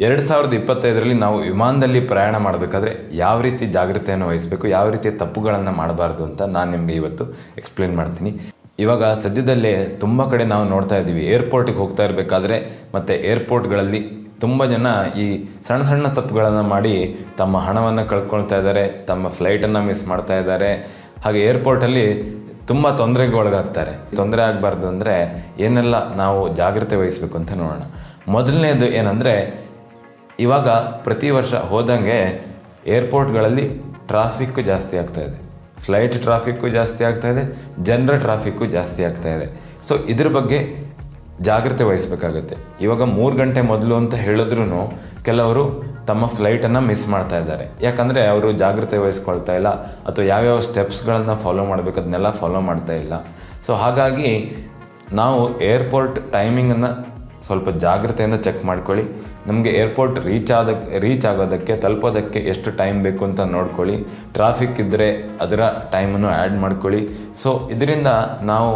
2025ರಲ್ಲಿ ನಾವು ವಿಮಾನದಲ್ಲಿ ಪ್ರಯಾಣ ಮಾಡಬೇಕಾದ್ರೆ ಯಾವ ರೀತಿ ಜಾಗೃತೆಯನ್ನು ವಹಿಸಬೇಕು, ಯಾವ ರೀತಿಯ ತಪ್ಪುಗಳನ್ನು ಮಾಡಬಾರ್ದು ಅಂತ ನಾನು ನಿಮಗೆ ಇವತ್ತು ಎಕ್ಸ್ಪ್ಲೇನ್ ಮಾಡ್ತೀನಿ. ಇವಾಗ ಸದ್ಯದಲ್ಲೇ ತುಂಬ ಕಡೆ ನಾವು ನೋಡ್ತಾ ಇದ್ದೀವಿ, ಏರ್ಪೋರ್ಟಿಗೆ ಹೋಗ್ತಾ ಇರಬೇಕಾದ್ರೆ ಮತ್ತು ಏರ್ಪೋರ್ಟ್ಗಳಲ್ಲಿ ತುಂಬ ಜನ ಈ ಸಣ್ಣ ಸಣ್ಣ ತಪ್ಪುಗಳನ್ನು ಮಾಡಿ ತಮ್ಮ ಹಣವನ್ನು ಕಳ್ಕೊಳ್ತಾ ಇದ್ದಾರೆ, ತಮ್ಮ ಫ್ಲೈಟನ್ನು ಮಿಸ್ ಮಾಡ್ತಾ ಇದ್ದಾರೆ. ಹಾಗೆ ಏರ್ಪೋರ್ಟಲ್ಲಿ ತುಂಬ ತೊಂದರೆಗೆ ಒಳಗಾಗ್ತಾರೆ. ತೊಂದರೆ ಆಗಬಾರ್ದು ಅಂದರೆ ಏನೆಲ್ಲ ನಾವು ಜಾಗ್ರತೆ ವಹಿಸಬೇಕು ಅಂತ ನೋಡೋಣ. ಮೊದಲನೇದು ಏನಂದರೆ, ಇವಾಗ ಪ್ರತಿ ವರ್ಷ ಹೋದಂಗೆ ಏರ್ಪೋರ್ಟ್ಗಳಲ್ಲಿ ಟ್ರಾಫಿಕ್ಕು ಜಾಸ್ತಿ ಆಗ್ತಾಯಿದೆ, ಫ್ಲೈಟ್ ಟ್ರಾಫಿಕ್ಕು ಜಾಸ್ತಿ ಆಗ್ತಾಯಿದೆ, ಜನರ ಟ್ರಾಫಿಕ್ಕು ಜಾಸ್ತಿ ಆಗ್ತಾಯಿದೆ. ಸೊ ಇದ್ರ ಬಗ್ಗೆ ಜಾಗ್ರತೆ ವಹಿಸಬೇಕಾಗತ್ತೆ. ಇವಾಗ 3 ಗಂಟೆ ಮೊದಲು ಅಂತ ಹೇಳಿದ್ರೂ ಕೆಲವರು ತಮ್ಮ ಫ್ಲೈಟನ್ನು ಮಿಸ್ ಮಾಡ್ತಾ ಇದ್ದಾರೆ. ಯಾಕಂದರೆ ಅವರು ಜಾಗ್ರತೆ ವಹಿಸ್ಕೊಳ್ತಾ ಇಲ್ಲ, ಅಥವಾ ಯಾವ್ಯಾವ ಸ್ಟೆಪ್ಸ್ಗಳನ್ನು ಫಾಲೋ ಮಾಡಬೇಕು ಅದನ್ನೆಲ್ಲ ಫಾಲೋ ಮಾಡ್ತಾ ಇಲ್ಲ. ಸೊ ಹಾಗಾಗಿ ನಾವು ಏರ್ಪೋರ್ಟ್ ಟೈಮಿಂಗನ್ನು ಸ್ವಲ್ಪ ಜಾಗ್ರತೆಯಿಂದ ಚೆಕ್ ಮಾಡ್ಕೊಳ್ಳಿ. ನಮಗೆ ಏರ್ಪೋರ್ಟ್ ರೀಚ್ ಆಗೋದಕ್ಕೆ ತಲುಪೋದಕ್ಕೆ ಎಷ್ಟು ಟೈಮ್ ಬೇಕು ಅಂತ ನೋಡ್ಕೊಳ್ಳಿ. ಟ್ರಾಫಿಕ್ ಇದ್ದರೆ ಅದರ ಟೈಮನ್ನು ಆ್ಯಡ್ ಮಾಡ್ಕೊಳ್ಳಿ. ಸೊ ಇದರಿಂದ ನಾವು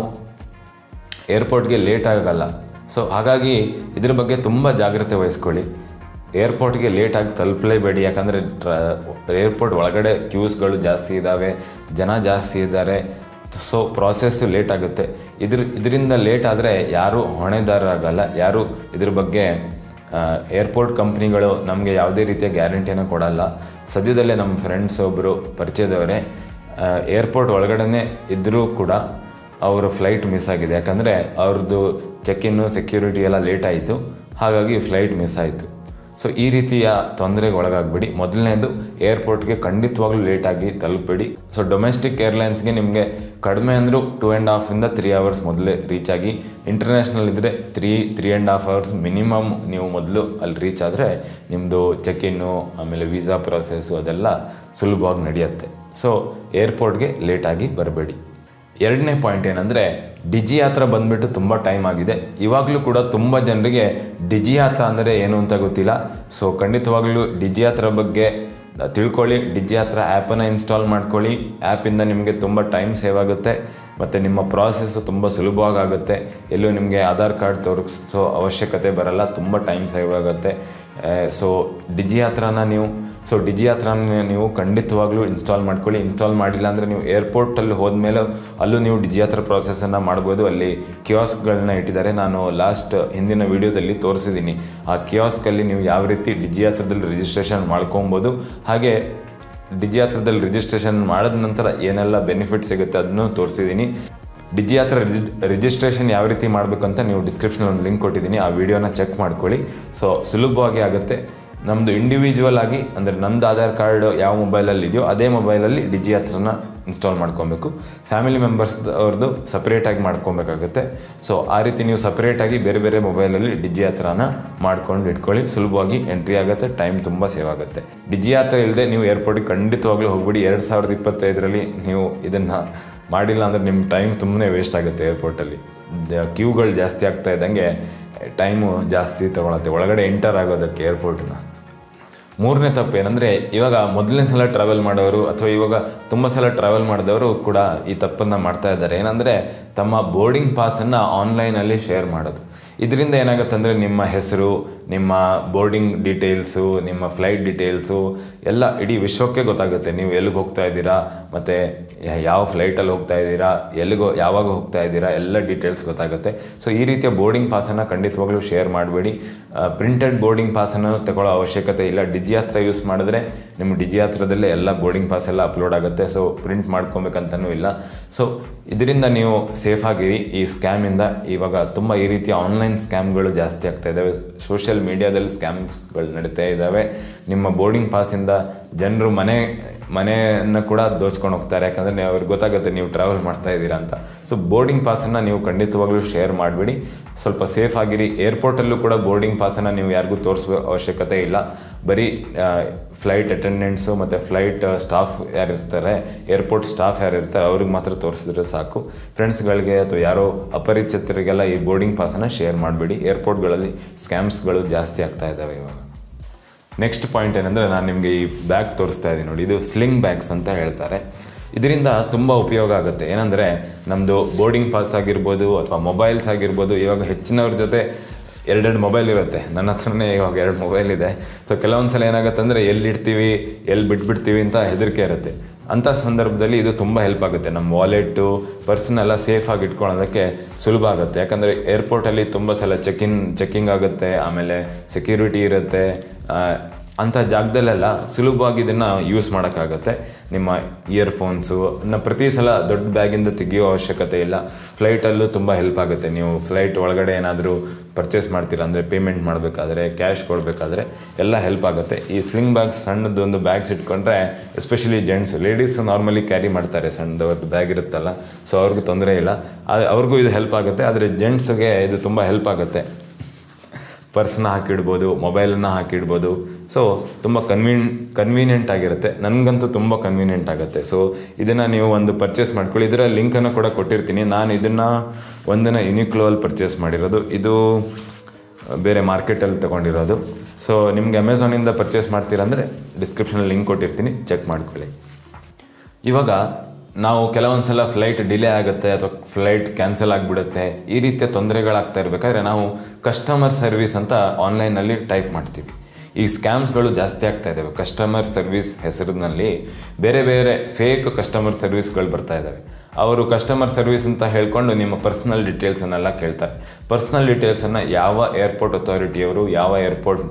ಏರ್ಪೋರ್ಟ್ಗೆ ಲೇಟ್ ಆಗಲ್ಲ. ಸೊ ಹಾಗಾಗಿ ಇದ್ರ ಬಗ್ಗೆ ತುಂಬ ಜಾಗ್ರತೆ ವಹಿಸ್ಕೊಳ್ಳಿ. ಏರ್ಪೋರ್ಟ್ಗೆ ಲೇಟಾಗಿ ತಲುಪಲೇಬೇಡಿ. ಯಾಕಂದರೆ ಏರ್ಪೋರ್ಟ್ ಒಳಗಡೆ ಕ್ಯೂಸ್ಗಳು ಜಾಸ್ತಿ ಇದ್ದಾವೆ, ಜನ ಜಾಸ್ತಿ ಇದ್ದಾರೆ. ಸೊ ಪ್ರಾಸೆಸ್ಸು ಲೇಟ್ ಆಗುತ್ತೆ. ಇದರಿಂದ ಲೇಟ್ ಆದರೆ ಯಾರೂ ಹೊಣೆದಾರರಾಗಲ್ಲ, ಯಾರೂ ಇದ್ರ ಬಗ್ಗೆ ಏರ್ಪೋರ್ಟ್ ಕಂಪ್ನಿಗಳು ನಮಗೆ ಯಾವುದೇ ರೀತಿಯ ಗ್ಯಾರಂಟಿಯನ್ನು ಕೊಡಲ್ಲ. ಸದ್ಯದಲ್ಲೇ ನಮ್ಮ ಫ್ರೆಂಡ್ಸ್ ಒಬ್ಬರು ಪರಿಚಯದವರೇ ಏರ್ಪೋರ್ಟ್ ಒಳಗಡೆ ಇದ್ದರೂ ಕೂಡ ಅವರ ಫ್ಲೈಟ್ ಮಿಸ್ ಆಗಿದೆ. ಯಾಕಂದರೆ ಅವ್ರದ್ದು ಚೆಕ್-ಇನ್ನು ಸೆಕ್ಯೂರಿಟಿ ಎಲ್ಲ ಲೇಟ್ ಆಯಿತು, ಹಾಗಾಗಿ ಫ್ಲೈಟ್ ಮಿಸ್ ಆಯಿತು. ಸೊ ಈ ರೀತಿಯ ತೊಂದರೆಗೆ ಒಳಗಾಗಬೇಡಿ. ಮೊದಲನೇದು, ಏರ್ಪೋರ್ಟ್ಗೆ ಖಂಡಿತವಾಗ್ಲೂ ಲೇಟಾಗಿ ತಲುಪಬೇಡಿ. ಸೊ ಡೊಮೆಸ್ಟಿಕ್ ಏರ್ಲೈನ್ಸ್ಗೆ ನಿಮಗೆ ಕಡಿಮೆ ಅಂದರೂ 2.5 3 ಅವರ್ಸ್ ಮೊದಲೇ ರೀಚ್ ಆಗಿ, ಇಂಟರ್ನ್ಯಾಷನಲ್ ಇದ್ದರೆ 3.5 ಅವರ್ಸ್ ಮಿನಿಮಮ್ ನೀವು ಮೊದಲು ಅಲ್ಲಿ ರೀಚ್ ಆದರೆ ನಿಮ್ಮದು ಚೆಕ್-ಇನ್ನು ಆಮೇಲೆ ವೀಸಾ ಪ್ರೊಸೆಸ್ಸು ಅದೆಲ್ಲ ಸುಲಭವಾಗಿ ನಡೆಯುತ್ತೆ. ಸೊ ಏರ್ಪೋರ್ಟ್ಗೆ ಲೇಟಾಗಿ ಬರಬೇಡಿ. ಎರಡನೇ ಪಾಯಿಂಟ್ ಏನಂದರೆ, ಡಿಜಿಯಾತ್ರಾ ಬಂದುಬಿಟ್ಟು ತುಂಬ ಟೈಮ್ ಆಗಿದೆ. ಇವಾಗಲೂ ಕೂಡ ತುಂಬ ಜನರಿಗೆ ಡಿಜಿಯಾತ್ರಾ ಅಂದರೆ ಏನು ಅಂತ ಗೊತ್ತಿಲ್ಲ. ಸೊ ಖಂಡಿತವಾಗ್ಲೂ ಡಿಜಿಯಾತ್ರಾ ಬಗ್ಗೆ ತಿಳ್ಕೊಳ್ಳಿ. ಡಿಜಿಯಾತ್ರಾ ಆ್ಯಪನ್ನು ಇನ್ಸ್ಟಾಲ್ ಮಾಡ್ಕೊಳ್ಳಿ. ಆ್ಯಪಿಂದ ನಿಮಗೆ ತುಂಬ ಟೈಮ್ ಸೇವ್ ಆಗುತ್ತೆ ಮತ್ತು ನಿಮ್ಮ ಪ್ರಾಸೆಸ್ಸು ತುಂಬ ಸುಲಭವಾಗುತ್ತೆ. ಎಲ್ಲೂ ನಿಮಗೆ ಆಧಾರ್ ಕಾರ್ಡ್ ತೋರಿಸೋ ಅವಶ್ಯಕತೆ ಬರಲ್ಲ, ತುಂಬ ಟೈಮ್ ಸೇವ್ ಆಗುತ್ತೆ. ಸೊ ಡಿಜಿಯಾತ್ರಾನ ನೀವು ಖಂಡಿತವಾಗ್ಲೂ ಇನ್ಸ್ಟಾಲ್ ಮಾಡ್ಕೊಳ್ಳಿ. ಇನ್ಸ್ಟಾಲ್ ಮಾಡಿಲ್ಲ ಅಂದರೆ ನೀವು ಏರ್ಪೋರ್ಟಲ್ಲಿ ಹೋದ್ಮೇಲೆ ಅಲ್ಲೂ ನೀವು ಡಿಜಿಯಾತ್ರಾ ಪ್ರಾಸೆಸನ್ನು ಮಾಡ್ಬೋದು. ಅಲ್ಲಿ ಕಿಯಾಸ್ಕ್ಗಳನ್ನ ಇಟ್ಟಿದ್ದಾರೆ, ನಾನು ಹಿಂದಿನ ವೀಡಿಯೋದಲ್ಲಿ ತೋರಿಸಿದ್ದೀನಿ. ಆ ಕಿಯಾಸ್ಕಲ್ಲಿ ನೀವು ಯಾವ ರೀತಿ ಡಿಜಿಯಾತ್ರಾದಲ್ಲಿ ರಿಜಿಸ್ಟ್ರೇಷನ್ ಮಾಡ್ಕೊಬೋದು, ಹಾಗೆ ಡಿಜಿಯಾತ್ರಾದಲ್ಲಿ ರಿಜಿಸ್ಟ್ರೇಷನ್ ಮಾಡಿದ ನಂತರ ಏನೆಲ್ಲ ಬೆನಿಫಿಟ್ ಸಿಗುತ್ತೆ ಅದನ್ನು ತೋರಿಸಿದ್ದೀನಿ. ಡಿಜಿಯಾತ್ರಾ ರಿಜಿಸ್ಟ್ರೇಷನ್ ಯಾವ ರೀತಿ ಮಾಡಬೇಕಂತ ನೀವು ಡಿಸ್ಕ್ರಿಪ್ಷನಲ್ಲಿ ಒಂದು ಲಿಂಕ್ ಕೊಟ್ಟಿದ್ದೀನಿ, ಆ ವಿಡಿಯೋನ ಚೆಕ್ ಮಾಡ್ಕೊಳ್ಳಿ. ಸೊ ಸುಲಭವಾಗಿ ಆಗುತ್ತೆ. ನಮ್ಮದು ಇಂಡಿವಿಜುವಲ್ ಆಗಿ ಅಂದರೆ ನಮ್ಮದು ಆಧಾರ್ ಕಾರ್ಡ್ ಯಾವ ಮೊಬೈಲಲ್ಲಿ ಇದೆಯೋ ಅದೇ ಮೊಬೈಲಲ್ಲಿ ಡಿಜಿಯಾತ್ರಾನ ಇನ್ಸ್ಟಾಲ್ ಮಾಡ್ಕೊಬೇಕು. ಫ್ಯಾಮಿಲಿ ಮೆಂಬರ್ಸ್ ಅವ್ರದ್ದು ಸಪ್ರೇಟಾಗಿ ಮಾಡ್ಕೊಬೇಕಾಗುತ್ತೆ. ಸೊ ಆ ರೀತಿ ನೀವು ಸಪ್ರೇಟಾಗಿ ಬೇರೆ ಬೇರೆ ಮೊಬೈಲಲ್ಲಿ ಡಿಜಿಯಾತ್ರಾನ ಮಾಡ್ಕೊಂಡು ಇಟ್ಕೊಳ್ಳಿ. ಸುಲಭವಾಗಿ ಎಂಟ್ರಿ ಆಗುತ್ತೆ, ಟೈಮ್ ತುಂಬ ಸೇವ್ ಆಗುತ್ತೆ. ಡಿಜಿಯಾತ್ರಾ ಇಲ್ಲದೆ ನೀವು ಏರ್ಪೋರ್ಟಿಗೆ ಖಂಡಿತವಾಗ್ಲೂ ಹೋಗ್ಬಿಡಿ. 2025ರಲ್ಲಿ ನೀವು ಇದನ್ನು ಮಾಡಿಲ್ಲ ಅಂದರೆ ನಿಮ್ಮ ಟೈಮ್ ತುಂಬನೇ ವೇಸ್ಟ್ ಆಗುತ್ತೆ. ಏರ್ಪೋರ್ಟಲ್ಲಿ ಕ್ಯೂಗಳು ಜಾಸ್ತಿ ಆಗ್ತಾ ಇದ್ದಂಗೆ ಟೈಮು ಜಾಸ್ತಿ ತೊಗೊಳತ್ತೆ ಒಳಗಡೆ ಎಂಟರ್ ಆಗೋದಕ್ಕೆ ಏರ್ಪೋರ್ಟ್ನ. ಮೂರನೇ ತಪ್ಪು ಏನಂದರೆ, ಇವಾಗ ಮೊದಲನೇ ಸಲ ಟ್ರಾವೆಲ್ ಮಾಡೋರು ಅಥವಾ ಇವಾಗ ತುಂಬ ಸಲ ಟ್ರಾವೆಲ್ ಮಾಡಿದವರು ಕೂಡ ಈ ತಪ್ಪನ್ನು ಮಾಡ್ತಾ ಇದ್ದಾರೆ. ಏನಂದರೆ, ತಮ್ಮ ಬೋರ್ಡಿಂಗ್ ಪಾಸನ್ನು ಆನ್ಲೈನಲ್ಲಿ ಶೇರ್ ಮಾಡೋದು. ಇದರಿಂದ ಏನಾಗುತ್ತೆ ಅಂದರೆ, ನಿಮ್ಮ ಹೆಸರು, ನಿಮ್ಮ ಬೋರ್ಡಿಂಗ್ ಡೀಟೇಲ್ಸು, ನಿಮ್ಮ ಫ್ಲೈಟ್ ಡೀಟೇಲ್ಸು ಎಲ್ಲ ಇಡೀ ವಿಶ್ವಕ್ಕೆ ಗೊತ್ತಾಗುತ್ತೆ. ನೀವು ಎಲ್ಲಿಗೆ ಹೋಗ್ತಾ ಇದ್ದೀರಾ, ಮತ್ತು ಯಾವ ಫ್ಲೈಟಲ್ಲಿ ಹೋಗ್ತಾ ಇದ್ದೀರಾ, ಯಾವಾಗ ಹೋಗ್ತಾ ಇದ್ದೀರಾ, ಎಲ್ಲ ಡೀಟೇಲ್ಸ್ ಗೊತ್ತಾಗುತ್ತೆ. ಸೊ ಈ ರೀತಿಯ ಬೋರ್ಡಿಂಗ್ ಪಾಸನ್ನು ಖಂಡಿತವಾಗ್ಲೂ ಶೇರ್ ಮಾಡಬೇಡಿ. ಪ್ರಿಂಟೆಡ್ ಬೋರ್ಡಿಂಗ್ ಪಾಸನ್ನು ತಗೊಳ್ಳೋ ಅವಶ್ಯಕತೆ ಇಲ್ಲ. ಡಿಜಿಯಾತ್ರಾ ಯೂಸ್ ಮಾಡಿದ್ರೆ ನಿಮ್ಮ ಡಿಜಿಯಾತ್ರಾದಲ್ಲೇ ಎಲ್ಲ ಬೋರ್ಡಿಂಗ್ ಪಾಸ್ ಎಲ್ಲ ಅಪ್ಲೋಡ್ ಆಗುತ್ತೆ. ಸೊ ಪ್ರಿಂಟ್ ಮಾಡ್ಕೊಬೇಕಂತನೂ ಇಲ್ಲ. ಸೊ ಇದರಿಂದ ನೀವು ಸೇಫಾಗಿರಿ ಈ ಸ್ಕ್ಯಾಮಿಂದ. ಇವಾಗ ತುಂಬ ಈ ರೀತಿಯ ಆನ್ಲೈನ್ ಸ್ಕ್ಯಾಮ್ಗಳು ಜಾಸ್ತಿ ಆಗ್ತಾ ಇದ್ದಾವೆ. ಸೋಷಿಯಲ್ ಮೀಡಿಯಾದಲ್ಲಿ ಸ್ಕ್ಯಾಮ್ಸ್ಗಳು ನಡೀತಾ ಇದ್ದಾವೆ. ನಿಮ್ಮ ಬೋರ್ಡಿಂಗ್ ಪಾಸಿಂದ ಜನರು ಮನೆಯನ್ನು ಕೂಡ ದೋಚ್ಕೊಂಡು ಹೋಗ್ತಾರೆ. ಯಾಕಂದರೆ ಅವ್ರಿಗೆ ಗೊತ್ತಾಗುತ್ತೆ ನೀವು ಟ್ರಾವೆಲ್ ಮಾಡ್ತಾ ಇದ್ದೀರಾ ಅಂತ. ಸೊ ಬೋರ್ಡಿಂಗ್ ಪಾಸನ್ನು ನೀವು ಖಂಡಿತವಾಗ್ಲೂ ಶೇರ್ ಮಾಡಬೇಡಿ. ಸ್ವಲ್ಪ ಸೇಫ್ ಆಗಿರಿ. ಏರ್ಪೋರ್ಟಲ್ಲೂ ಕೂಡ ಬೋರ್ಡಿಂಗ್ ಪಾಸನ್ನು ನೀವು ಯಾರಿಗೂ ತೋರಿಸೋ ಅವಶ್ಯಕತೆ ಇಲ್ಲ. ಬರೀ ಫ್ಲೈಟ್ ಅಟೆಂಡೆಂಟ್ಸು ಮತ್ತು ಫ್ಲೈಟ್ ಸ್ಟಾಫ್ ಯಾರಿರ್ತಾರೆ, ಏರ್ಪೋರ್ಟ್ ಸ್ಟಾಫ್ ಯಾರಿರ್ತಾರೆ ಅವ್ರಿಗೆ ಮಾತ್ರ ತೋರಿಸಿದ್ರೆ ಸಾಕು. ಫ್ರೆಂಡ್ಸ್ಗಳಿಗೆ ಅಥವಾ ಯಾರೋ ಅಪರಿಚಿತರಿಗೆಲ್ಲ ಈ ಬೋರ್ಡಿಂಗ್ ಪಾಸನ್ನು ಶೇರ್ ಮಾಡಬೇಡಿ. ಏರ್ಪೋರ್ಟ್ಗಳಲ್ಲಿ ಸ್ಕ್ಯಾಮ್ಸ್ಗಳು ಜಾಸ್ತಿ ಆಗ್ತಾ ಇದ್ದಾವೆ ಇವಾಗ. ನೆಕ್ಸ್ಟ್ ಪಾಯಿಂಟ್ ಏನಂದರೆ, ನಾನು ನಿಮಗೆ ಈ ಬ್ಯಾಗ್ ತೋರಿಸ್ತಾ ಇದ್ದೀನಿ ನೋಡಿ, ಇದು ಸ್ಲಿಂಗ್ ಬ್ಯಾಗ್ಸ್ ಅಂತ ಹೇಳ್ತಾರೆ. ಇದರಿಂದ ತುಂಬ ಉಪಯೋಗ ಆಗುತ್ತೆ. ಏನಂದರೆ, ನಮ್ಮದು ಬೋರ್ಡಿಂಗ್ ಪಾಸ್ ಆಗಿರ್ಬೋದು ಅಥವಾ ಮೊಬೈಲ್ಸ್ ಆಗಿರ್ಬೋದು, ಇವಾಗ ಹೆಚ್ಚಿನವ್ರ ಜೊತೆ ಎರಡೆರಡು ಮೊಬೈಲ್ ಇರುತ್ತೆ. ನನ್ನ ಹತ್ರನೇ ಇವಾಗ 2 ಮೊಬೈಲ್ ಇದೆ. ಸೊ ಕೆಲವೊಂದು ಸಲ ಏನಾಗುತ್ತೆ ಅಂದರೆ ಎಲ್ಲಿ ಇಡ್ತೀವಿ ಎಲ್ಲಿ ಬಿಟ್ಬಿಡ್ತೀವಿ ಅಂತ ಹೆದರಿಕೆ ಇರುತ್ತೆ. ಅಂಥ ಸಂದರ್ಭದಲ್ಲಿ ಇದು ತುಂಬ ಹೆಲ್ಪ್ ಆಗುತ್ತೆ. ನಮ್ಮ ವಾಲೆಟ್ಟು ಪರ್ಸನ್ನೆಲ್ಲ ಸೇಫಾಗಿ ಇಟ್ಕೊಳ್ಳೋದಕ್ಕೆ ಸುಲಭ ಆಗುತ್ತೆ. ಯಾಕಂದರೆ ಏರ್ಪೋರ್ಟಲ್ಲಿ ತುಂಬ ಸಲ ಚೆಕ್ಕಿಂಗ್ ಆಗುತ್ತೆ, ಆಮೇಲೆ ಸೆಕ್ಯೂರಿಟಿ ಇರುತ್ತೆ. ಅಂಥ ಜಾಗದಲ್ಲೆಲ್ಲ ಸುಲಭವಾಗಿ ಇದನ್ನು ಯೂಸ್ ಮಾಡೋಕ್ಕಾಗತ್ತೆ. ನಿಮ್ಮ ಇಯರ್ಫೋನ್ಸು ಪ್ರತಿ ಸಲ ದೊಡ್ಡ ಬ್ಯಾಗಿಂದ ತೆಗಿಯೋ ಅವಶ್ಯಕತೆ ಇಲ್ಲ. ಫ್ಲೈಟಲ್ಲೂ ತುಂಬ ಹೆಲ್ಪ್ ಆಗುತ್ತೆ. ನೀವು ಫ್ಲೈಟ್ ಒಳಗಡೆ ಏನಾದರೂ ಪರ್ಚೇಸ್ ಮಾಡ್ತೀರಾ ಅಂದರೆ ಪೇಮೆಂಟ್ ಮಾಡಬೇಕಾದ್ರೆ, ಕ್ಯಾಶ್ ಕೊಡಬೇಕಾದ್ರೆ ಎಲ್ಲ ಹೆಲ್ಪ್ ಆಗುತ್ತೆ. ಈ ಸ್ಲಿಂಗ್ ಬ್ಯಾಗ್ಸ್ ಸಣ್ಣದೊಂದು ಬ್ಯಾಗ್ಸ್ ಇಟ್ಕೊಂಡ್ರೆ especially gents, ladies normally carry ಮಾಡ್ತಾರೆ, ಸಣ್ಣದವ್ರದ್ದು ಬ್ಯಾಗ್ ಇರುತ್ತಲ್ಲ, ಸೊ ಅವ್ರಿಗೂ ತೊಂದರೆ ಇಲ್ಲ, ಅವ್ರಿಗೂ ಇದು ಹೆಲ್ಪ್ ಆಗುತ್ತೆ. ಆದರೆ ಜೆಂಟ್ಸ್ಗೆ ಇದು ತುಂಬ ಹೆಲ್ಪ್ ಆಗುತ್ತೆ. ಪರ್ಸ್ನ ಹಾಕಿಡ್ಬೋದು, ಮೊಬೈಲನ್ನು ಹಾಕಿಡ್ಬೋದು. ಸೊ ತುಂಬ ಕನ್ವೀನಿಯೆಂಟ್ ಆಗಿರುತ್ತೆ. ನನಗಂತೂ ತುಂಬ ಕನ್ವೀನಿಯೆಂಟ್ ಆಗುತ್ತೆ. ಸೊ ಇದನ್ನು ನೀವು ಒಂದು ಪರ್ಚೇಸ್ ಮಾಡ್ಕೊಳ್ಳಿ. ಇದರ ಲಿಂಕನ್ನು ಕೂಡ ಕೊಟ್ಟಿರ್ತೀನಿ. ನಾನು ಇದನ್ನು ಒಂದನ್ನು ಯುನಿಕ್ಲೋಲ್ಲಿ ಪರ್ಚೇಸ್ ಮಾಡಿರೋದು, ಇದು ಬೇರೆ ಮಾರ್ಕೆಟಲ್ಲಿ ತೊಗೊಂಡಿರೋದು. ಸೊ ನಿಮಗೆ ಅಮೆಝಾನಿಂದ ಪರ್ಚೇಸ್ ಮಾಡ್ತೀರಂದರೆ ಡಿಸ್ಕ್ರಿಪ್ಷನಲ್ಲಿ ಲಿಂಕ್ ಕೊಟ್ಟಿರ್ತೀನಿ, ಚೆಕ್ ಮಾಡ್ಕೊಳ್ಳಿ. ಇವಾಗ ನಾವು ಕೆಲವೊಂದು ಸಲ ಫ್ಲೈಟ್ ಡಿಲೇ ಆಗುತ್ತೆ ಅಥವಾ ಫ್ಲೈಟ್ ಕ್ಯಾನ್ಸಲ್ ಆಗಿಬಿಡುತ್ತೆ, ಈ ರೀತಿಯ ತೊಂದರೆಗಳಾಗ್ತಾ ಇರಬೇಕಾದ್ರೆ ನಾವು ಕಸ್ಟಮರ್ ಸರ್ವಿಸ್ ಅಂತ ಆನ್ಲೈನಲ್ಲಿ ಟೈಪ್ ಮಾಡ್ತೀವಿ. ಈ ಸ್ಕ್ಯಾಮ್ಸ್ಗಳು ಜಾಸ್ತಿ ಆಗ್ತಾ ಇದ್ದಾವೆ. ಕಸ್ಟಮರ್ ಸರ್ವಿಸ್ ಹೆಸರಿನಲ್ಲಿ ಬೇರೆ ಬೇರೆ ಫೇಕ್ ಕಸ್ಟಮರ್ ಸರ್ವಿಸ್ಗಳು ಬರ್ತಾ ಇದ್ದಾವೆ. ಅವರು ಕಸ್ಟಮರ್ ಸರ್ವಿಸ್ ಅಂತ ಹೇಳ್ಕೊಂಡು ನಿಮ್ಮ ಪರ್ಸ್ನಲ್ ಡೀಟೇಲ್ಸನ್ನೆಲ್ಲ ಕೇಳ್ತಾರೆ. ಪರ್ಸ್ನಲ್ ಡೀಟೇಲ್ಸನ್ನು ಯಾವ ಏರ್ಪೋರ್ಟ್ ಅಥಾರಿಟಿಯವರು, ಯಾವ ಏರ್ಪೋರ್ಟ್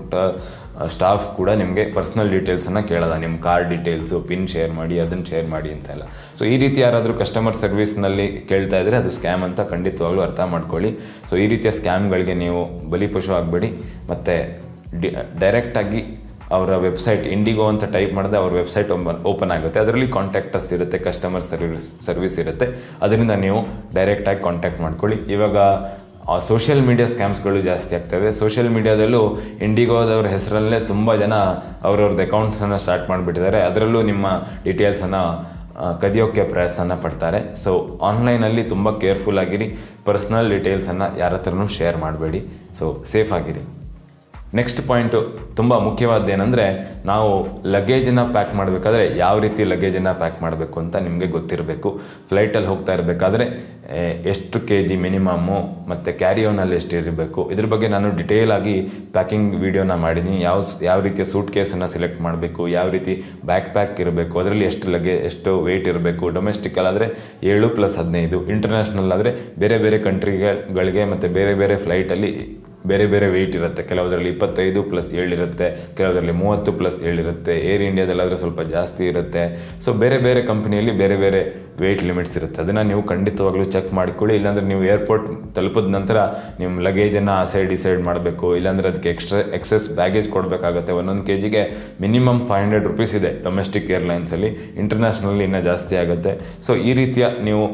ಸ್ಟಾಫ್ ಕೂಡ ನಿಮಗೆ ಪರ್ಸ್ನಲ್ ಡೀಟೇಲ್ಸನ್ನು ಕೇಳೋದ. ನಿಮ್ಮ ಕಾರ್ಡ್ ಡೀಟೇಲ್ಸು, ಪಿನ್ ಶೇರ್ ಮಾಡಿ, ಅದನ್ನು ಶೇರ್ ಮಾಡಿ ಅಂತೆಲ್ಲ. ಸೊ ಈ ರೀತಿ ಯಾರಾದರೂ ಕಸ್ಟಮರ್ ಸರ್ವಿಸ್ನಲ್ಲಿ ಕೇಳ್ತಾ ಇದ್ದರೆ ಅದು ಸ್ಕ್ಯಾಮ್ ಅಂತ ಖಂಡಿತವಾಗ್ಲೂ ಅರ್ಥ ಮಾಡ್ಕೊಳ್ಳಿ. ಸೊ ಈ ರೀತಿಯ ಸ್ಕ್ಯಾಮ್ಗಳಿಗೆ ನೀವು ಬಲಿಪಶು ಆಗಬೇಡಿ. ಮತ್ತು ಡೈರೆಕ್ಟಾಗಿ ಅವರ ವೆಬ್ಸೈಟ್ ಇಂಡಿಗೋ ಅಂತ ಟೈಪ್ ಮಾಡಿದ್ರೆ ಅವ್ರ ವೆಬ್ಸೈಟ್ ಓಪನ್ ಆಗುತ್ತೆ. ಅದರಲ್ಲಿ ಕಾಂಟ್ಯಾಕ್ಟ್ ಅಸ್ ಇರುತ್ತೆ, ಕಸ್ಟಮರ್ ಸರ್ವಿಸ್ ಇರುತ್ತೆ. ಅದರಿಂದ ನೀವು ಡೈರೆಕ್ಟಾಗಿ ಕಾಂಟ್ಯಾಕ್ಟ್ ಮಾಡ್ಕೊಳ್ಳಿ. ಇವಾಗ ಸೋಷಿಯಲ್ ಮೀಡಿಯಾ ಸ್ಕ್ಯಾಮ್ಸ್ಗಳು ಜಾಸ್ತಿ ಆಗ್ತವೆ. ಸೋಷಿಯಲ್ ಮೀಡಿಯಾದಲ್ಲೂ ಇಂಡಿಗೋದವ್ರ ಹೆಸರಲ್ಲೇ ತುಂಬ ಜನ ಅವ್ರವ್ರದ್ದು ಅಕೌಂಟ್ಸನ್ನು ಸ್ಟಾರ್ಟ್ ಮಾಡಿಬಿಟ್ಟಿದ್ದಾರೆ. ಅದರಲ್ಲೂ ನಿಮ್ಮ ಡೀಟೇಲ್ಸನ್ನು ಕದಿಯೋಕ್ಕೆ ಪ್ರಯತ್ನ ಪಡ್ತಾರೆ. ಸೊ ಆನ್ಲೈನಲ್ಲಿ ತುಂಬ ಕೇರ್ಫುಲ್ ಆಗಿರಿ. ಪರ್ಸ್ನಲ್ ಡೀಟೇಲ್ಸನ್ನು ಯಾರ ಹತ್ರನೂ ಶೇರ್ ಮಾಡಬೇಡಿ. ಸೊ ಸೇಫ್ ಆಗಿರಿ. ನೆಕ್ಸ್ಟ್ ಪಾಯಿಂಟು ತುಂಬ ಮುಖ್ಯವಾದ್ದೇನೆಂದರೆ, ನಾವು ಲಗೇಜನ್ನು ಪ್ಯಾಕ್ ಮಾಡಬೇಕಾದ್ರೆ ಯಾವ ರೀತಿ ಲಗೇಜನ್ನು ಪ್ಯಾಕ್ ಮಾಡಬೇಕು ಅಂತ ನಿಮಗೆ ಗೊತ್ತಿರಬೇಕು. ಫ್ಲೈಟಲ್ಲಿ ಹೋಗ್ತಾ ಇರಬೇಕಾದ್ರೆ ಎಷ್ಟು kg ಮಿನಿಮಮ್ಮು ಮತ್ತು ಕ್ಯಾರಿಯೋನಲ್ಲಿ ಎಷ್ಟು ಇರಬೇಕು, ಇದ್ರ ಬಗ್ಗೆ ನಾನು ಡಿಟೇಲಾಗಿ ಪ್ಯಾಕಿಂಗ್ ವೀಡಿಯೋನ ಮಾಡಿದ್ದೀನಿ. ಯಾವ ರೀತಿಯ ಸೂಟ್ ಕೇಸನ್ನು ಸೆಲೆಕ್ಟ್ ಮಾಡಬೇಕು, ಯಾವ ರೀತಿ ಬ್ಯಾಕ್ ಪ್ಯಾಕ್ ಇರಬೇಕು, ಅದರಲ್ಲಿ ಎಷ್ಟು ವೆಯ್ಟ್ ಇರಬೇಕು. ಡೊಮೆಸ್ಟಿಕಲ್ಲಾದರೆ 7+15, ಇಂಟರ್ನ್ಯಾಷನಲ್ ಆದರೆ ಬೇರೆ ಬೇರೆ ಕಂಟ್ರಿಗಳಿಗೆ ಮತ್ತು ಬೇರೆ ಬೇರೆ ಫ್ಲೈಟಲ್ಲಿ ಬೇರೆ ಬೇರೆ ವೆಯ್ಟ್ ಇರುತ್ತೆ. ಕೆಲವುದರಲ್ಲಿ 25+7 ಇರುತ್ತೆ, ಕೆಲವುದರಲ್ಲಿ 30+7 ಇರುತ್ತೆ. ಏರ್ ಇಂಡಿಯಾದಲ್ಲಾದರೆ ಸ್ವಲ್ಪ ಜಾಸ್ತಿ ಇರುತ್ತೆ. ಸೊ ಬೇರೆ ಬೇರೆ ಕಂಪ್ನಿಯಲ್ಲಿ ಬೇರೆ ಬೇರೆ ವೆಯ್ಟ್ ಲಿಮಿಟ್ಸ್ ಇರುತ್ತೆ. ಅದನ್ನು ನೀವು ಖಂಡಿತವಾಗ್ಲೂ ಚೆಕ್ ಮಾಡಿಕೊಳ್ಳಿ. ಇಲ್ಲಾಂದರೆ ನೀವು ಏರ್ಪೋರ್ಟ್ ತಲುಪಿದ ನಂತರ ನಿಮ್ಮ ಲಗೇಜನ್ನು ಡಿಸೈಡ್ ಮಾಡಬೇಕು. ಇಲ್ಲಾಂದರೆ ಅದಕ್ಕೆ ಎಕ್ಸೆಸ್ ಬ್ಯಾಗೇಜ್ ಕೊಡಬೇಕಾಗತ್ತೆ. ಒಂದೊಂದು kgಗೆ ಮಿನಿಮಮ್ 500 ರೂಪೀಸ್ ಇದೆ ಡೊಮೆಸ್ಟಿಕ್ ಏರ್ಲೈನ್ಸಲ್ಲಿ. ಇಂಟರ್ನ್ಯಾಷನಲ್ಲಿ ಇನ್ನೂ ಜಾಸ್ತಿ ಆಗುತ್ತೆ. ಸೊ ಈ ರೀತಿಯ ನೀವು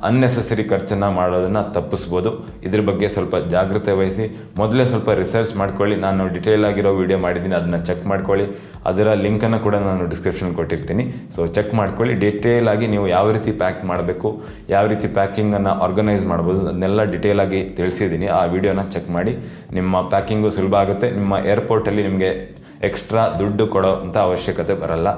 ಅನ್ನೆಸೆಸರಿ ಖರ್ಚನ್ನು ಮಾಡೋದನ್ನು ತಪ್ಪಿಸ್ಬೋದು. ಇದ್ರ ಬಗ್ಗೆ ಸ್ವಲ್ಪ ಜಾಗ್ರತೆ ವಹಿಸಿ. ಮೊದಲೇ ಸ್ವಲ್ಪ ರಿಸರ್ಚ್ ಮಾಡ್ಕೊಳ್ಳಿ. ನಾನು ಡಿಟೇಲ್ ಆಗಿರೋ ವಿಡಿಯೋ ಮಾಡಿದ್ದೀನಿ, ಅದನ್ನು ಚೆಕ್ ಮಾಡ್ಕೊಳ್ಳಿ. ಅದರ ಲಿಂಕನ್ನು ಕೂಡ ನಾನು ಡಿಸ್ಕ್ರಿಪ್ಷನ್ ಕೊಟ್ಟಿರ್ತೀನಿ. ಸೊ ಚೆಕ್ ಮಾಡ್ಕೊಳ್ಳಿ. ಡೀಟೇಲ್ ಆಗಿ ನೀವು ಯಾವ ರೀತಿ ಪ್ಯಾಕ್ ಮಾಡಬೇಕು, ಯಾವ ರೀತಿ ಪ್ಯಾಕಿಂಗನ್ನು ಆರ್ಗನೈಸ್ ಮಾಡ್ಬೋದು, ಅದನ್ನೆಲ್ಲ ಡೀಟೇಲಾಗಿ ತಿಳಿಸಿದ್ದೀನಿ. ಆ ವಿಡಿಯೋನ ಚೆಕ್ ಮಾಡಿ. ನಿಮ್ಮ ಪ್ಯಾಕಿಂಗು ಸುಲಭ ಆಗುತ್ತೆ. ನಿಮ್ಮ ಏರ್ಪೋರ್ಟಲ್ಲಿ ನಿಮಗೆ ಎಕ್ಸ್ಟ್ರಾ ದುಡ್ಡು ಕೊಡೋ ಅಂಥ ಅವಶ್ಯಕತೆ ಬರಲ್ಲ.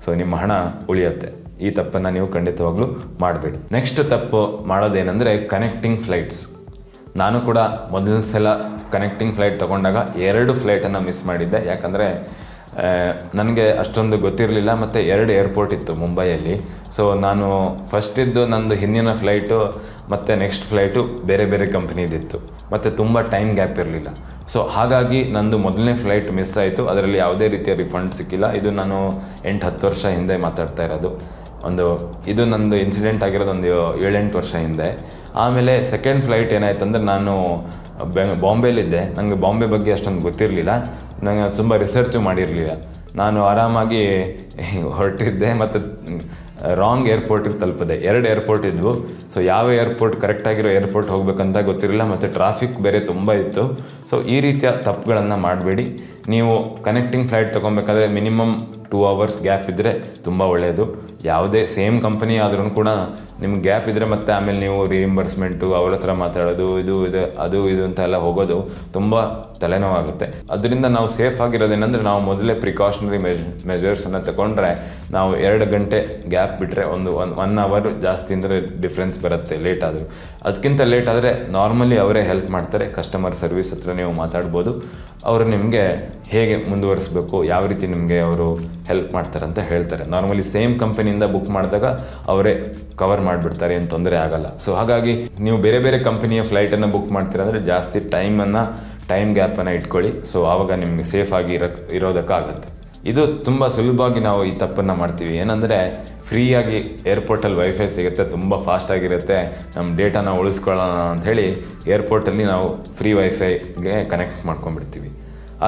ಸೊ ನಿಮ್ಮ ಹಣ ಉಳಿಯುತ್ತೆ. ಈ ತಪ್ಪನ್ನು ನೀವು ಖಂಡಿತವಾಗ್ಲೂ ಮಾಡಬೇಡಿ. ನೆಕ್ಸ್ಟ್ ತಪ್ಪು ಮಾಡೋದೇನೆಂದರೆ ಕನೆಕ್ಟಿಂಗ್ ಫ್ಲೈಟ್ಸ್. ನಾನು ಕೂಡ ಮೊದಲನೇ ಸಲ ಕನೆಕ್ಟಿಂಗ್ ಫ್ಲೈಟ್ ತೊಗೊಂಡಾಗ 2 ಫ್ಲೈಟನ್ನು ಮಿಸ್ ಮಾಡಿದ್ದೆ. ಯಾಕಂದರೆ ನನಗೆ ಅಷ್ಟೊಂದು ಗೊತ್ತಿರಲಿಲ್ಲ ಮತ್ತು 2 ಏರ್ಪೋರ್ಟ್ ಇತ್ತು ಮುಂಬೈಯಲ್ಲಿ. ಸೊ ನಾನು ಫಸ್ಟಿದ್ದು ನಂದು ಹಿಂದಿನ ಫ್ಲೈಟು ಮತ್ತು ನೆಕ್ಸ್ಟ್ ಫ್ಲೈಟು ಬೇರೆ ಬೇರೆ ಕಂಪ್ನಿದಿತ್ತು ಮತ್ತು ತುಂಬ ಟೈಮ್ ಗ್ಯಾಪ್ ಇರಲಿಲ್ಲ. ಸೊ ಹಾಗಾಗಿ ನಂದು ಮೊದಲನೇ ಫ್ಲೈಟ್ ಮಿಸ್ ಆಯಿತು. ಅದರಲ್ಲಿ ಯಾವುದೇ ರೀತಿಯ ರಿಫಂಡ್ ಸಿಕ್ಕಿಲ್ಲ. ಇದು ನಾನು 8-10 ವರ್ಷ ಹಿಂದೆ ಮಾತಾಡ್ತಾ ಇರೋದು. ಇದು ನಂದು ಇನ್ಸಿಡೆಂಟ್ ಆಗಿರೋದು ಒಂದು 7-8 ವರ್ಷ ಹಿಂದೆ. ಆಮೇಲೆ ಸೆಕೆಂಡ್ ಫ್ಲೈಟ್ ಏನಾಯ್ತು ಅಂದರೆ, ನಾನು ಬಾಂಬೆಲಿದ್ದೆ. ನನಗೆ ಬಾಂಬೆ ಬಗ್ಗೆ ಅಷ್ಟೊಂದು ಗೊತ್ತಿರಲಿಲ್ಲ. ನನಗೆ ತುಂಬ ರಿಸರ್ಚು ಮಾಡಿರಲಿಲ್ಲ. ನಾನು ಆರಾಮಾಗಿ ಹೊರಟಿದ್ದೆ ಮತ್ತು ರಾಂಗ್ ಏರ್ಪೋರ್ಟಿಗೆ ತಲುಪಿದೆ. 2 ಏರ್ಪೋರ್ಟ್ ಇದ್ವು. ಸೊ ಯಾವ ಏರ್ಪೋರ್ಟ್ ಕರೆಕ್ಟಾಗಿರೋ ಏರ್ಪೋರ್ಟ್ ಹೋಗ್ಬೇಕಂತ ಗೊತ್ತಿರಲಿಲ್ಲ ಮತ್ತು ಟ್ರಾಫಿಕ್ ಬೇರೆ ತುಂಬ ಇತ್ತು. ಸೊ ಈ ರೀತಿಯ ತಪ್ಪುಗಳನ್ನು ಮಾಡಬೇಡಿ. ನೀವು ಕನೆಕ್ಟಿಂಗ್ ಫ್ಲೈಟ್ ತೊಗೊಬೇಕಾದ್ರೆ ಮಿನಿಮಮ್ 2 ಅವರ್ಸ್ ಗ್ಯಾಪ್ ಇದ್ದರೆ ತುಂಬ ಒಳ್ಳೆಯದು. ಯಾವುದೇ ಸೇಮ್ ಕಂಪನಿ ಆದ್ರೂ ಕೂಡ ನಿಮ್ಗೆ ಗ್ಯಾಪ್ ಇದ್ದರೆ ಮತ್ತು ಆಮೇಲೆ ನೀವು ರಿಇಂಬರ್ಸ್ಮೆಂಟು ಅವ್ರ ಹತ್ರ ಮಾತಾಡೋದು, ಇದು ಅಂತ ಎಲ್ಲ ಹೋಗೋದು ತುಂಬ ತಲೆನೋವಾಗುತ್ತೆ. ಅದರಿಂದ ನಾವು ಸೇಫ್ ಆಗಿರೋದೇನೆಂದರೆ, ನಾವು ಮೊದಲೇ ಪ್ರಿಕಾಷನರಿ ಮೆಜರ್ಸನ್ನು ತಗೊಂಡ್ರೆ ನಾವು 2 ಗಂಟೆ ಗ್ಯಾಪ್ ಬಿಟ್ಟರೆ ಒನ್ ಅವರ್ ಜಾಸ್ತಿ ಅಂದರೆ ಡಿಫ್ರೆನ್ಸ್ ಬರುತ್ತೆ ಲೇಟ್ ಆದರೂ. ಅದಕ್ಕಿಂತ ಲೇಟ್ ಆದರೆ ನಾರ್ಮಲಿ ಅವರೇ ಹೆಲ್ಪ್ ಮಾಡ್ತಾರೆ. ಕಸ್ಟಮರ್ ಸರ್ವಿಸ್ ಹತ್ರ ನೀವು ಮಾತಾಡ್ಬೋದು. ಅವರು ನಿಮಗೆ ಹೇಗೆ ಮುಂದುವರಿಸಬೇಕು, ಯಾವ ರೀತಿ ನಿಮಗೆ ಅವರು ಹೆಲ್ಪ್ ಮಾಡ್ತಾರೆ ಅಂತ ಹೇಳ್ತಾರೆ. ನಾರ್ಮಲಿ ಸೇಮ್ ಕಂಪನಿಯಿಂದ ಬುಕ್ ಮಾಡಿದಾಗ ಅವರೇ ಕವರ್ ಮಾಡಿಬಿಡ್ತಾರೆ, ಏನು ತೊಂದರೆ ಆಗಲ್ಲ. ಸೊ ಹಾಗಾಗಿ ನೀವು ಬೇರೆ ಬೇರೆ ಕಂಪನಿಯ ಫ್ಲೈಟನ್ನು ಬುಕ್ ಮಾಡ್ತೀರಾ ಅಂದರೆ ಜಾಸ್ತಿ ಟೈಮ್ ಗ್ಯಾಪನ್ನು ಇಟ್ಕೊಳ್ಳಿ. ಸೊ ಆವಾಗ ನಿಮಗೆ ಸೇಫಾಗಿ ಇರೋದಕ್ಕಾಗತ್ತೆ. ಇದು ತುಂಬ ಸುಲಭವಾಗಿ ನಾವು ಈ ತಪ್ಪನ್ನು ಮಾಡ್ತೀವಿ. ಏನಂದರೆ ಫ್ರೀಯಾಗಿ ಏರ್ಪೋರ್ಟಲ್ಲಿ ವೈಫೈ ಸಿಗುತ್ತೆ, ತುಂಬ ಫಾಸ್ಟಾಗಿರುತ್ತೆ, ನಮ್ಮ ಡೇಟಾನ ಉಳಿಸ್ಕೊಳ್ಳೋಣ ಅಂಥೇಳಿ ಏರ್ಪೋರ್ಟಲ್ಲಿ ನಾವು ಫ್ರೀ ವೈಫೈಗೆ ಕನೆಕ್ಟ್ ಮಾಡ್ಕೊಂಡ್ಬಿಡ್ತೀವಿ.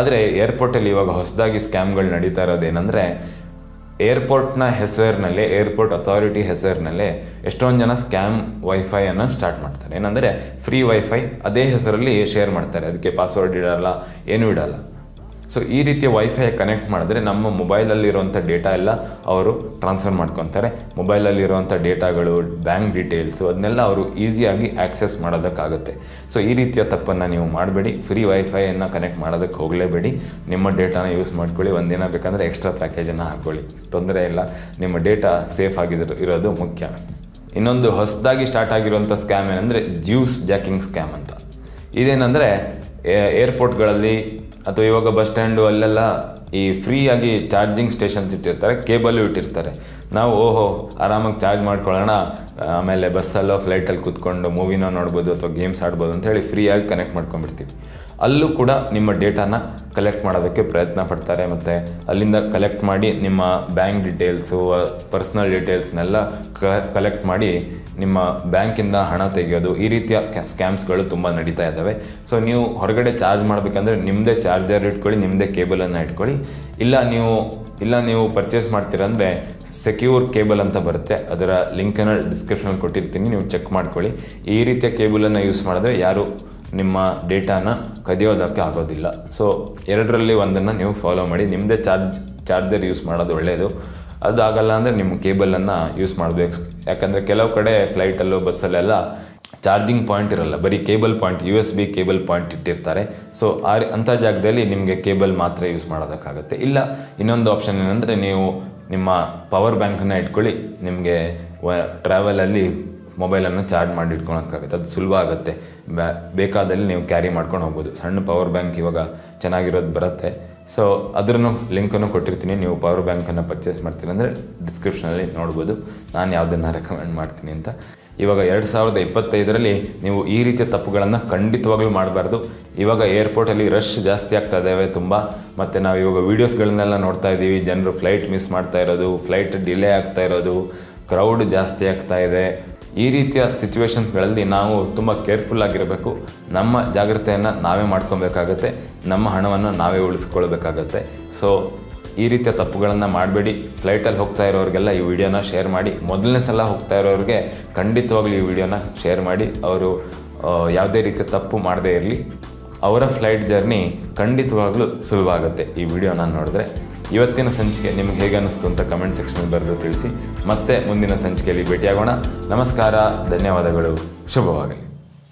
ಆದರೆ ಏರ್ಪೋರ್ಟಲ್ಲಿ ಇವಾಗ ಹೊಸದಾಗಿ ಸ್ಕ್ಯಾಮ್ಗಳು ನಡೀತಾ ಇರೋದೇನೆಂದರೆ ಏರ್ಪೋರ್ಟ್ನ ಹೆಸರಿನಲ್ಲೇ, ಏರ್ಪೋರ್ಟ್ ಅಥಾರಿಟಿ ಹೆಸರಿನಲ್ಲೇ ಎಷ್ಟೊಂದು ಜನ ಸ್ಕ್ಯಾಮ್ ವೈಫೈಯನ್ನು ಸ್ಟಾರ್ಟ್ ಮಾಡ್ತಾರೆ. ಏನಂದರೆ ಫ್ರೀ ವೈಫೈ ಅದೇ ಹೆಸರಲ್ಲಿ ಶೇರ್ ಮಾಡ್ತಾರೆ, ಅದಕ್ಕೆ ಪಾಸ್ವರ್ಡ್ ಇಡಲ್ಲ, ಏನೂ ಇಡಲ್ಲ. ಸೊ ಈ ರೀತಿಯ ವೈಫೈ ಕನೆಕ್ಟ್ ಮಾಡಿದ್ರೆ ನಮ್ಮ ಮೊಬೈಲಲ್ಲಿರುವಂಥ ಡೇಟಾ ಎಲ್ಲ ಅವರು ಟ್ರಾನ್ಸ್ಫರ್ ಮಾಡ್ಕೊತಾರೆ. ಮೊಬೈಲಲ್ಲಿರುವಂಥ ಡೇಟಾಗಳು, ಬ್ಯಾಂಕ್ ಡೀಟೇಲ್ಸು ಅದನ್ನೆಲ್ಲ ಅವರು ಈಸಿಯಾಗಿ ಆ್ಯಕ್ಸೆಸ್ ಮಾಡೋದಕ್ಕಾಗುತ್ತೆ. ಸೊ ಈ ರೀತಿಯ ತಪ್ಪನ್ನು ನೀವು ಮಾಡಬೇಡಿ. ಫ್ರೀ ವೈಫೈಯನ್ನು ಕನೆಕ್ಟ್ ಮಾಡೋದಕ್ಕೆ ಹೋಗಲೇಬೇಡಿ. ನಿಮ್ಮ ಡೇಟಾನ ಯೂಸ್ ಮಾಡ್ಕೊಳ್ಳಿ. ಒಂದಿನ ಬೇಕಂದರೆ ಎಕ್ಸ್ಟ್ರಾ ಪ್ಯಾಕೇಜನ್ನು ಹಾಕ್ಕೊಳ್ಳಿ, ತೊಂದರೆ ಇಲ್ಲ. ನಿಮ್ಮ ಡೇಟಾ ಸೇಫ್ ಇರೋದು ಮುಖ್ಯ. ಇನ್ನೊಂದು ಹೊಸದಾಗಿ ಸ್ಟಾರ್ಟ್ ಆಗಿರುವಂಥ ಸ್ಕ್ಯಾಮ್ ಏನಂದರೆ ಜ್ಯೂಸ್ ಜಾಕಿಂಗ್ ಸ್ಕ್ಯಾಮ್ ಅಂತ. ಇದೇನೆಂದರೆ ಏರ್ಪೋರ್ಟ್ಗಳಲ್ಲಿ ಅಥವಾ ಇವಾಗ ಬಸ್ ಸ್ಟ್ಯಾಂಡು ಅಲ್ಲೆಲ್ಲ ಈ ಫ್ರೀಯಾಗಿ ಚಾರ್ಜಿಂಗ್ ಸ್ಟೇಷನ್ಸ್ ಇಟ್ಟಿರ್ತಾರೆ, ಕೇಬಲ್ಲು ಇಟ್ಟಿರ್ತಾರೆ. ನಾವು ಆರಾಮಾಗಿ ಚಾರ್ಜ್ ಮಾಡ್ಕೊಳ್ಳೋಣ, ಆಮೇಲೆ ಬಸ್ಸಲ್ಲೋ ಫ್ಲೈಟಲ್ಲಿ ಕೂತ್ಕೊಂಡು ಮೂವಿನೋ ನೋಡ್ಬೋದು ಅಥವಾ ಗೇಮ್ಸ್ ಆಡ್ಬೋದು ಅಂಥೇಳಿ ಫ್ರೀಯಾಗಿ ಕನೆಕ್ಟ್ ಮಾಡ್ಕೊಂಡ್ಬಿಡ್ತೀವಿ. ಅಲ್ಲೂ ಕೂಡ ನಿಮ್ಮ ಡೇಟಾನ ಕಲೆಕ್ಟ್ ಮಾಡೋದಕ್ಕೆ ಪ್ರಯತ್ನ ಪಡ್ತಾರೆ. ಮತ್ತು ಅಲ್ಲಿಂದ ಕಲೆಕ್ಟ್ ಮಾಡಿ ನಿಮ್ಮ ಬ್ಯಾಂಕ್ ಡೀಟೇಲ್ಸು, ಪರ್ಸ್ನಲ್ ಡೀಟೇಲ್ಸ್ನೆಲ್ಲ ಕಲೆಕ್ಟ್ ಮಾಡಿ ನಿಮ್ಮ ಬ್ಯಾಂಕಿಂದ ಹಣ ತೆಗೆಯೋದು, ಈ ರೀತಿಯ ಸ್ಕ್ಯಾಮ್ಸ್ಗಳು ತುಂಬ ನಡೀತಾ ಇದ್ದಾವೆ. ಸೊ ನೀವು ಹೊರಗಡೆ ಚಾರ್ಜ್ ಮಾಡಬೇಕಂದ್ರೆ ನಿಮ್ಮದೇ ಚಾರ್ಜರ್ ಇಟ್ಕೊಳ್ಳಿ, ನಿಮ್ಮದೇ ಕೇಬಲನ್ನು ಇಟ್ಕೊಳ್ಳಿ. ಇಲ್ಲ ನೀವು ಪರ್ಚೇಸ್ ಮಾಡ್ತೀರಂದರೆ ಸೆಕ್ಯೂರ್ ಕೇಬಲ್ ಅಂತ ಬರುತ್ತೆ, ಅದರ ಲಿಂಕನ್ನು ಡಿಸ್ಕ್ರಿಪ್ಷನಲ್ಲಿ ಕೊಟ್ಟಿರ್ತೀನಿ, ನೀವು ಚೆಕ್ ಮಾಡ್ಕೊಳ್ಳಿ. ಈ ರೀತಿಯ ಕೇಬಲನ್ನು ಯೂಸ್ ಮಾಡಿದ್ರೆ ಯಾರು ನಿಮ್ಮ ಡೇಟಾನ ಕದಿಯೋದಕ್ಕೆ ಆಗೋದಿಲ್ಲ. ಸೊ ಎರಡರಲ್ಲಿ ಒಂದನ್ನು ನೀವು ಫಾಲೋ ಮಾಡಿ. ನಿಮ್ಮದೇ ಚಾರ್ಜರ್ ಯೂಸ್ ಮಾಡೋದು ಒಳ್ಳೆಯದು. ಅದಾಗಲ್ಲ ಅಂದರೆ ನಿಮ್ಮ ಕೇಬಲನ್ನು ಯೂಸ್ ಮಾಡಬೇಕು. ಯಾಕಂದರೆ ಕೆಲವು ಕಡೆ ಫ್ಲೈಟಲ್ಲೂ ಬಸ್ಸಲ್ಲೆಲ್ಲ ಚಾರ್ಜಿಂಗ್ ಪಾಯಿಂಟ್ ಇರಲ್ಲ, ಬರೀ cable point, USB cable point ಇಟ್ಟಿರ್ತಾರೆ. ಸೊ ಅಂಥ ಜಾಗದಲ್ಲಿ ನಿಮಗೆ ಕೇಬಲ್ ಮಾತ್ರ ಯೂಸ್ ಮಾಡೋದಕ್ಕಾಗುತ್ತೆ. ಇಲ್ಲ ಇನ್ನೊಂದು ಆಪ್ಷನ್ ಏನಂದರೆ ನೀವು ನಿಮ್ಮ ಪವರ್ ಬ್ಯಾಂಕನ್ನು ಇಟ್ಕೊಳ್ಳಿ. ನಿಮಗೆ ಟ್ರಾವೆಲಲ್ಲಿ ಮೊಬೈಲನ್ನು ಚಾರ್ಜ್ ಮಾಡಿ ಇಟ್ಕೊಳಕ್ಕಾಗುತ್ತೆ, ಅದು ಸುಲಭ ಆಗುತ್ತೆ. ಬೇಕಾದಲ್ಲಿ ನೀವು ಕ್ಯಾರಿ ಮಾಡ್ಕೊಂಡು ಹೋಗ್ಬೋದು. ಸಣ್ಣ ಪವರ್ ಬ್ಯಾಂಕ್ ಇವಾಗ ಚೆನ್ನಾಗಿರೋದು ಬರುತ್ತೆ. ಸೊ ಅದ್ರೂ ಲಿಂಕನ್ನು ಕೊಟ್ಟಿರ್ತೀನಿ. ನೀವು ಪವರ್ ಬ್ಯಾಂಕನ್ನು ಪರ್ಚೇಸ್ ಮಾಡ್ತೀನಿ ಅಂದರೆ ಡಿಸ್ಕ್ರಿಪ್ಷನಲ್ಲಿ ನೋಡ್ಬೋದು ನಾನು ಯಾವುದನ್ನು ರೆಕಮೆಂಡ್ ಮಾಡ್ತೀನಿ ಅಂತ. ಇವಾಗ 2025ರಲ್ಲಿ ನೀವು ಈ ರೀತಿಯ ತಪ್ಪುಗಳನ್ನು ಖಂಡಿತವಾಗ್ಲೂ ಮಾಡಬಾರ್ದು. ಇವಾಗ ಏರ್ಪೋರ್ಟಲ್ಲಿ ರಶ್ ಜಾಸ್ತಿ ಆಗ್ತಾ ಇದ್ದಾವೆ ತುಂಬ. ಮತ್ತು ನಾವು ಇವಾಗ ವೀಡಿಯೋಸ್ಗಳನ್ನೆಲ್ಲ ನೋಡ್ತಾ ಇದ್ದೀವಿ, ಜನರು ಫ್ಲೈಟ್ ಮಿಸ್ ಮಾಡ್ತಾ ಇರೋದು, ಫ್ಲೈಟ್ ಡಿಲೇ ಆಗ್ತಾ ಇರೋದು, ಕ್ರೌಡ್ ಜಾಸ್ತಿ ಆಗ್ತಾ ಇದೆ. ಈ ರೀತಿಯ ಸಿಚುವೇಶನ್ಸ್ಗಳಲ್ಲಿ ನಾವು ತುಂಬ ಕೇರ್ಫುಲ್ಲಾಗಿರಬೇಕು. ನಮ್ಮ ಜಾಗ್ರತೆಯನ್ನು ನಾವೇ ಮಾಡ್ಕೊಬೇಕಾಗತ್ತೆ, ನಮ್ಮ ಹಣವನ್ನು ನಾವೇ ಉಳಿಸ್ಕೊಳ್ಬೇಕಾಗತ್ತೆ. ಸೊ ಈ ರೀತಿಯ ತಪ್ಪುಗಳನ್ನು ಮಾಡಬೇಡಿ. ಫ್ಲೈಟಲ್ಲಿ ಹೋಗ್ತಾ ಇರೋರಿಗೆಲ್ಲ ಈ ವಿಡಿಯೋನ ಶೇರ್ ಮಾಡಿ. ಮೊದಲನೇ ಸಲ ಹೋಗ್ತಾ ಇರೋರಿಗೆ ಖಂಡಿತವಾಗ್ಲೂ ಈ ವಿಡಿಯೋನ ಶೇರ್ ಮಾಡಿ. ಅವರು ಯಾವುದೇ ರೀತಿಯ ತಪ್ಪು ಮಾಡದೇ ಇರಲಿ. ಅವರ ಫ್ಲೈಟ್ ಜರ್ನಿ ಖಂಡಿತವಾಗ್ಲೂ ಸುಲಭ ಆಗುತ್ತೆ ಈ ವಿಡಿಯೋನ ನೋಡಿದ್ರೆ. ಇವತ್ತಿನ ಸಂಚಿಕೆ ನಿಮ್ಗೆ ಹೇಗೆ ಅನ್ನಿಸ್ತು ಅಂತ ಕಮೆಂಟ್ ಸೆಕ್ಷನಲ್ಲಿ ಬರೆದು ತಿಳಿಸಿ. ಮತ್ತೆ ಮುಂದಿನ ಸಂಚಿಕೆಯಲ್ಲಿ ಭೇಟಿಯಾಗೋಣ. ನಮಸ್ಕಾರ, ಧನ್ಯವಾದಗಳು, ಶುಭವಾಗಲಿ.